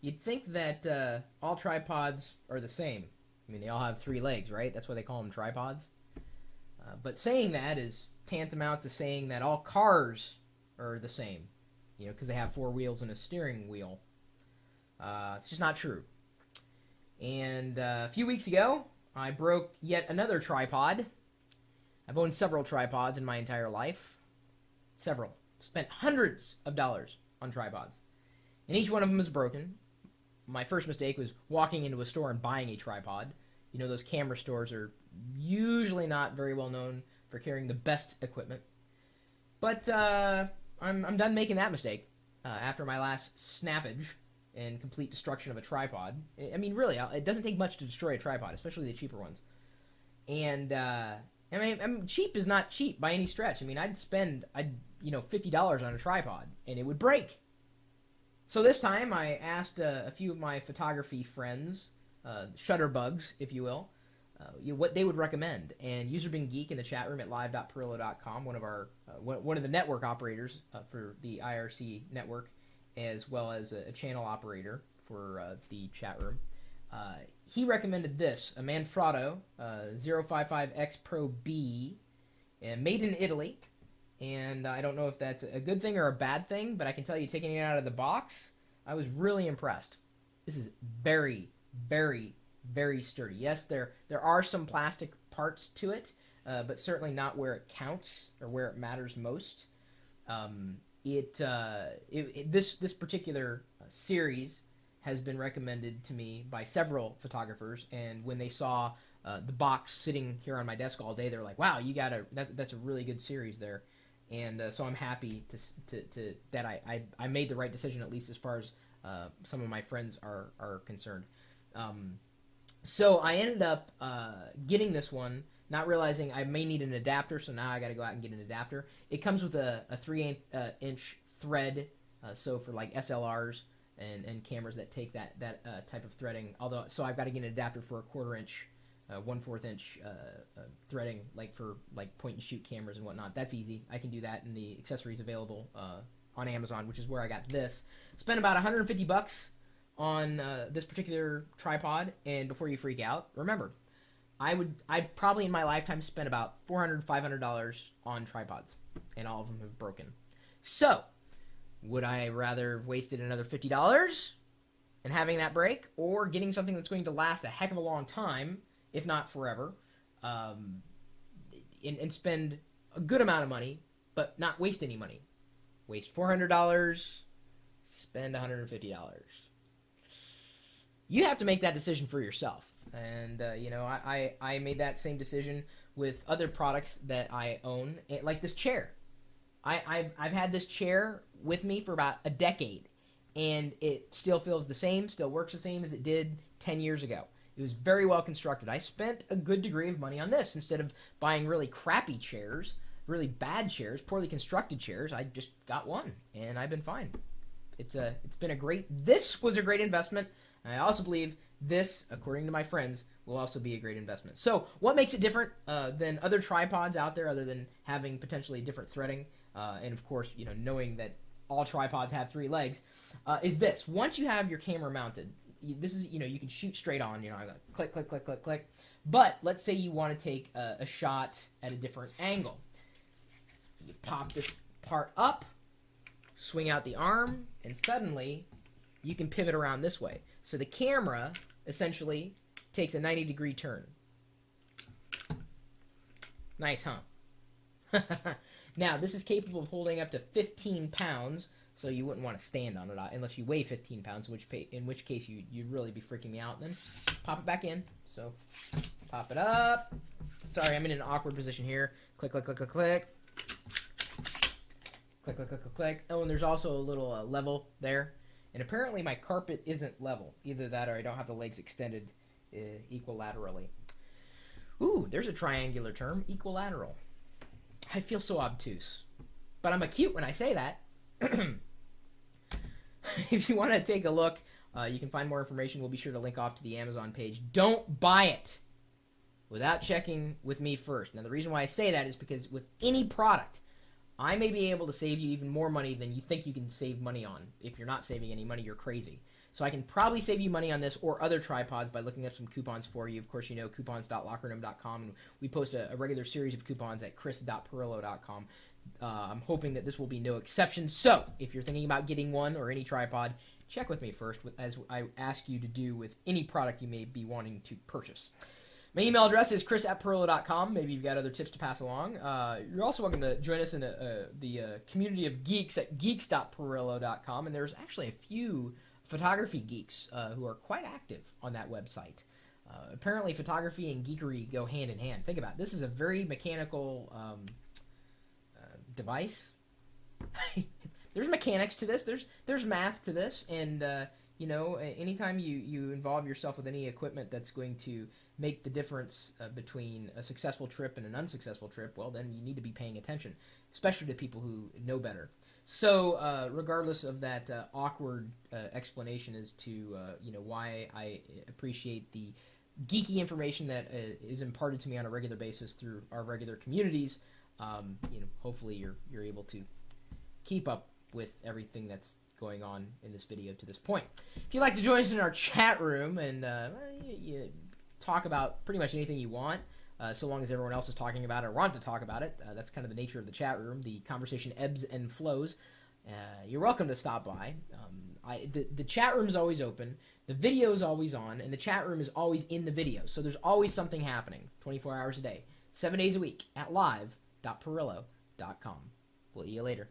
You'd think that all tripods are the same. I mean, they all have three legs, right? That's why they call them tripods. But saying that is tantamount to saying that all cars are the same, because they have four wheels and a steering wheel. It's just not true. And a few weeks ago, I broke yet another tripod. I've owned several tripods in my entire life. Several. Spent hundreds of dollars on tripods. And each one of them is broken. My first mistake was walking into a store and buying a tripod. Those camera stores are usually not very well known for carrying the best equipment. But I'm done making that mistake after my last snappage and complete destruction of a tripod. I mean, really, it doesn't take much to destroy a tripod, especially the cheaper ones. And cheap is not cheap by any stretch. I mean, I'd spend $50 on a tripod, and it would break. So this time, I asked a few of my photography friends, shutterbugs, if you will, what they would recommend. And UserBeenGeek in the chat room at live.pirillo.com, one of the network operators for the IRC network, as well as a channel operator for the chat room, he recommended this, a Manfrotto 055X Pro B, made in Italy. And I don't know if that's a good thing or a bad thing, but I can tell you, taking it out of the box, I was really impressed. This is very, very, very sturdy. Yes, there are some plastic parts to it, but certainly not where it counts or where it matters most. This particular series has been recommended to me by several photographers, and when they saw the box sitting here on my desk all day, they were like, "Wow, that's a really good series there." And so I'm happy that I made the right decision, at least as far as some of my friends are concerned. So I ended up getting this one, not realizing I may need an adapter, so now I got to go out and get an adapter. It comes with a 3-inch thread, so for like SLRs and cameras that take that type of threading. So I've got to get an adapter for a 1/4-inch 1/4 inch threading, like for point and shoot cameras and whatnot. That's easy. I can do that, and the accessories available on Amazon, which is where I got this. Spent about $150 on this particular tripod, and before you freak out, remember, I've probably in my lifetime spent about $400, $500 on tripods, and all of them have broken. So, would I rather have wasted another $50 and having that break, or getting something that's going to last a heck of a long time, if not forever, and spend a good amount of money, but not waste any money? Waste $400, spend $150. You have to make that decision for yourself. And, I made that same decision with other products that I own, like this chair. I've had this chair with me for about a decade, and it still feels the same, still works the same as it did 10 years ago. It was very well constructed. I spent a good degree of money on this. Instead of buying really crappy chairs, really bad chairs, poorly constructed chairs, I just got one, and I've been fine. This was a great investment. And I also believe this, according to my friends, will also be a great investment. So what makes it different than other tripods out there, other than having potentially different threading, and of course, knowing that all tripods have three legs, is this. Once you have your camera mounted, this is, you can shoot straight on, I go click, click, click, click, click. But let's say you want to take a shot at a different angle. You pop this part up, swing out the arm, and suddenly you can pivot around this way. So the camera essentially takes a 90-degree turn. Nice, huh? Now, this is capable of holding up to 15 pounds, so you wouldn't want to stand on it unless you weigh 15 pounds, in which case you'd really be freaking me out then. Pop it back in. So, pop it up. Sorry, I'm in an awkward position here. Click, click, click, click, click. Click, click, click, click, click. Oh, and there's also a little level there. And apparently my carpet isn't level. Either that or I don't have the legs extended equilaterally. Ooh, there's a triangular term, equilateral. I feel so obtuse. But I'm acute when I say that. If you want to take a look, you can find more information. We'll be sure to link off to the Amazon page. Don't buy it without checking with me first. Now, the reason why I say that is because with any product, I may be able to save you even more money than you think you can save money on. If you're not saving any money, you're crazy. So I can probably save you money on this or other tripods by looking up some coupons for you. Of course, you know coupons.lockerroom.com, and we post a regular series of coupons at chris.pirillo.com. I'm hoping that this will be no exception. So if you're thinking about getting one or any tripod, check with me first, as I ask you to do with any product you may be wanting to purchase. My email address is chris@pirillo.com. Maybe you've got other tips to pass along. You're also welcome to join us in the community of geeks at geeks.pirillo.com, and there's actually a few photography geeks who are quite active on that website. Apparently, photography and geekery go hand in hand. Think about it. This is a very mechanical device. There's mechanics to this. There's math to this, and anytime you involve yourself with any equipment that's going to make the difference between a successful trip and an unsuccessful trip, well, then you need to be paying attention, especially to people who know better. So, regardless of that awkward explanation as to why I appreciate the geeky information that is imparted to me on a regular basis through our regular communities, hopefully you're able to keep up with everything that's going on in this video to this point. If you'd like to join us in our chat room and you talk about pretty much anything you want, so long as everyone else is talking about it or want to talk about it, that's kind of the nature of the chat room. The conversation ebbs and flows. You're welcome to stop by. The chat room is always open, the video is always on, and the chat room is always in the video. So there's always something happening 24 hours a day, 7 days a week at live.pirillo.com. We'll see you later.